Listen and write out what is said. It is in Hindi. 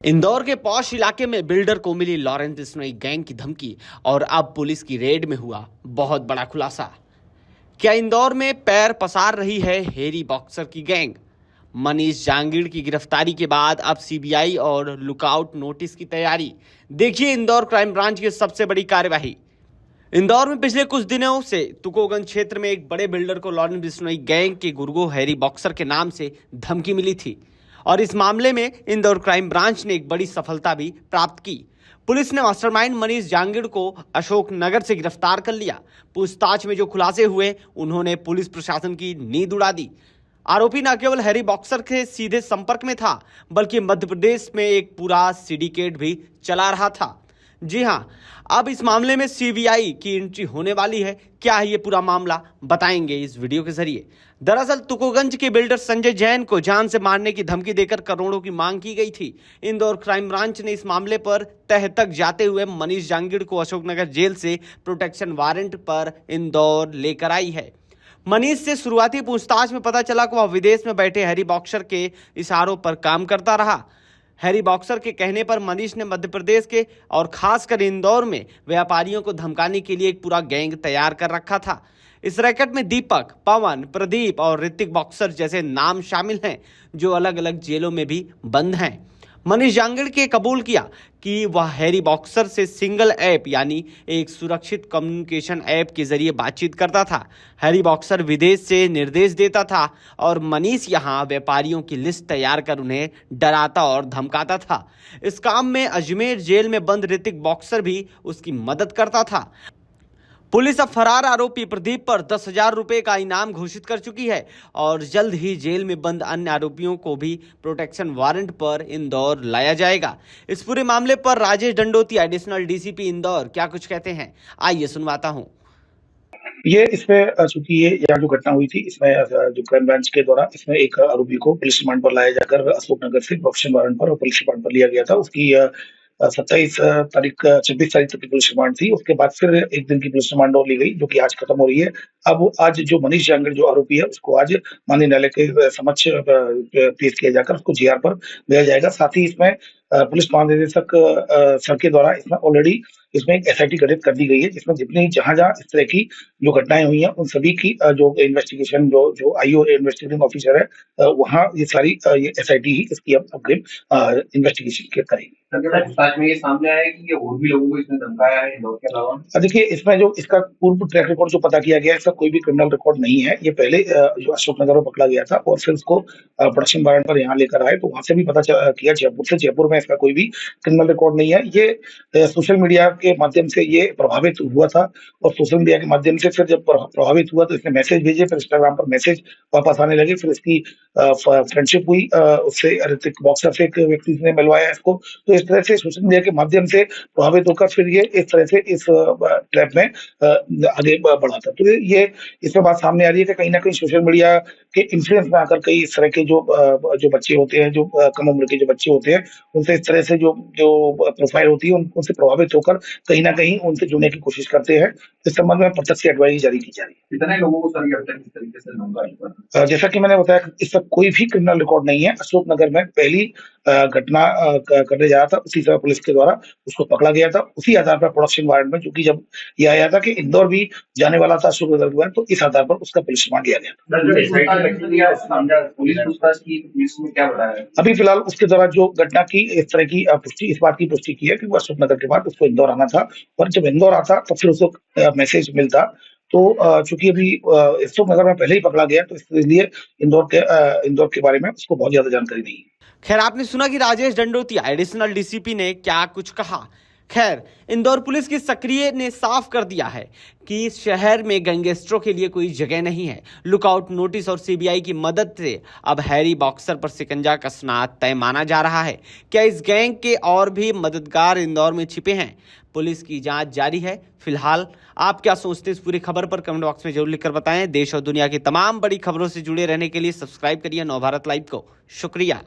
इंदौर के पॉश इलाके में बिल्डर को मिली लॉरेंस बिश्नोई गैंग की धमकी और अब पुलिस की रेड में हुआ बहुत बड़ा खुलासा। क्या इंदौर में पैर पसार रही है हेरी बॉक्सर की गैंग? मनीष जांगीड़ की गिरफ्तारी के बाद अब सीबीआई और लुकआउट नोटिस की तैयारी। देखिए इंदौर क्राइम ब्रांच की सबसे बड़ी कार्यवाही। इंदौर में पिछले कुछ दिनों से तुकोगंज क्षेत्र में एक बड़े बिल्डर को लॉरेंस बिश्नोई गैंग के गुर्गो हैरी बॉक्सर के नाम से धमकी मिली थी और इस मामले में इंदौर क्राइम ब्रांच ने एक बड़ी सफलता भी प्राप्त की। पुलिस ने मास्टरमाइंड मनीष जांगीड़ को अशोक नगर से गिरफ्तार कर लिया। पूछताछ में जो खुलासे हुए उन्होंने पुलिस प्रशासन की नींद उड़ा दी। आरोपी न केवल हैरी बॉक्सर के सीधे संपर्क में था बल्कि मध्य प्रदेश में एक पूरा सिंडिकेट भी चला रहा था। जी हां, अब इस मामले में सीबीआई की एंट्री होने वाली है। क्या है ये पूरा मामला, बताएंगे इस वीडियो के जरिए। दरअसल तुकोगंज के बिल्डर संजय जैन को जान से मारने की धमकी देकर करोड़ों की मांग की गई थी। इंदौर क्राइम ब्रांच ने इस मामले पर तह तक जाते हुए मनीष जांगीड़ को अशोकनगर जेल से प्रोटेक्शन वारंट पर इंदौर लेकर आई है। मनीष से शुरुआती पूछताछ में पता चला कि वह विदेश में बैठे हैरी बॉक्सर के इशारों पर काम करता रहा। हैरी बॉक्सर के कहने पर मनीष ने मध्य प्रदेश के और खासकर इंदौर में व्यापारियों को धमकाने के लिए एक पूरा गैंग तैयार कर रखा था। इस रैकेट में दीपक, पवन, प्रदीप और ऋतिक बॉक्सर जैसे नाम शामिल हैं जो अलग अलग जेलों में भी बंद हैं। मनीष जांगीड़ के कबूल किया कि वह हैरी बॉक्सर से सिंगल ऐप यानी एक सुरक्षित कम्युनिकेशन ऐप के जरिए बातचीत करता था। हैरी बॉक्सर विदेश से निर्देश देता था और मनीष यहां व्यापारियों की लिस्ट तैयार कर उन्हें डराता और धमकाता था। इस काम में अजमेर जेल में बंद ऋतिक बॉक्सर भी उसकी मदद करता था। पुलिस अब फरार आरोपी प्रदीप पर 10,000 रुपए का इनाम घोषित कर चुकी है और जल्द ही जेल में बंद अन्य आरोपियों को भी प्रोटेक्शन वारंट पर इंदौर लाया जाएगा। इस पूरे मामले पर राजेश दंडोतिया, एडिशनल डीसीपी इंदौर, क्या कुछ कहते हैं, आइए सुनवाता हूं। ये इसमें चूंकि ये यहाँ जो घटना हुई थी इसमें जो क्राइम ब्रांच के द्वारा इसमें एक आरोपी को पुलिस रिमांड पर लाया जाकर अशोकनगर से प्रोटेक्शन वारंट पर और पुलिस रिमांड पर लिया गया था। उसकी 27 तारीख 26 तारीख तक की पुलिस रिमांड थी। उसके बाद फिर एक दिन की पुलिस रिमांड और ली गई जो कि आज खत्म हो रही है। अब आज जो मनीष जांगीड़ जो आरोपी है उसको आज माननीय न्यायालय के समक्ष पेश किया जाकर उसको जीआर पर भेजा जाएगा। साथ ही इसमें पुलिस महानिदेशक सर के द्वारा इसमें ऑलरेडी इसमें एक एसआईटी गठित कर दी गई है जिसमें जितनी जहां इस तरह की जो घटनाएं हुई हैं उन सभी की जो इन्वेस्टिगेशन जो आईओ इन्वेस्टिगेटिंग ऑफिसर है वहां ये सारी ये एसआईटी ही इसकी अब अग्रिम इन्वेस्टिगेशन करेगी। पूछताछ में ये सामने आया कि ये और भी लोगों को इसने धमकाया है इंदौर के अलावा। देखिए इसमें जो इसका पूर्व ट्रैक रिकॉर्ड जो पता किया गया है इसका कोई भी क्रिमिनल रिकॉर्ड नहीं है। ये पहले जो अशोकनगर में पकड़ा गया था और फिर उसको प्रोडक्शन वारंट पर यहाँ लेकर आए तो वहां से भी पता किया जयपुर से। जयपुर में इसका कोई भी क्रिमिनल रिकॉर्ड नहीं है। ये सोशल मीडिया के माध्यम से ये प्रभावित हुआ था और सोशल मीडिया के माध्यम से फिर जब प्रभावित हुआ तो इसने मैसेज भेजे, फिर इंस्टाग्राम पर मैसेज वापस आने लगे, फिर इसकी फ्रेंडशिप हुई उससे ऋतिक बॉक्सर से एक व्यक्ति ने मिलवाया इसको। तो इस तरह से सोशल मीडिया के माध्यम से प्रभावित होकर फिर ये इस तरह से इस ट्रैप में आगे बढ़ा था। तो ये इसमें बात सामने आ रही है कि कहीं ना कहीं सोशल मीडिया के इन्फ्लुएंस में आकर कई इस तरह के जो बच्चे होते हैं, जो कम उम्र के जो बच्चे होते हैं, उनसे इस तरह से जो प्रोफाइल होती है उनसे प्रभावित होकर कहीं ना कहीं उनसे जुड़ने की कोशिश करते हैं। इस संबंध में प्रत्यक्ष एडवाइजरी जारी की जा रही है। कितने लोगों को सर अब तक इस तरीके से जैसा कि मैंने बताया इसका कोई भी क्रिमिनल रिकॉर्ड नहीं है। अशोकनगर में पहली घटना करने जा रहा था, उसी समय पुलिस के द्वारा उसको पकड़ा गया था। उसी आधार पर प्रोडक्शन वारंट में चूंकि जब ये आया था कि इंदौर भी जाने वाला था अशोकनगर के बाद, तो इस आधार पर उसका पुलिस रिमांड लिया गया था। अभी फिलहाल उसके द्वारा जो घटना की इस तरह की पुष्टि, इस बात की पुष्टि की है कि वो अशोकनगर के बाद उसको इंदौर आना था और जब इंदौर आता तो फिर उसको मैसेज मिलता। तो चूंकि अभी अशोकनगर में पहले ही पकड़ा गया तो इसलिए इंदौर के बारे में उसको बहुत ज्यादा जानकारी नहीं है। खैर, आपने सुना कि राजेश दंडोतिया, एडिशनल डीसीपी, ने क्या कुछ कहा। खैर, इंदौर पुलिस की सक्रिय ने साफ कर दिया है कि शहर में गैंगस्टरों के लिए कोई जगह नहीं है। लुकआउट नोटिस और सीबीआई की मदद से अब हैरी बॉक्सर पर शिकंजा कसना तय माना जा रहा है। क्या इस गैंग के और भी मददगार इंदौर में छिपे हैं? पुलिस की जांच जारी है। फिलहाल आप क्या सोचते हैं इस पूरी खबर पर कमेंट बॉक्स में जरूर लिखकर बताएं। देश और दुनिया की तमाम बड़ी खबरों से जुड़े रहने के लिए सब्सक्राइब करिए नवभारत लाइव को। शुक्रिया।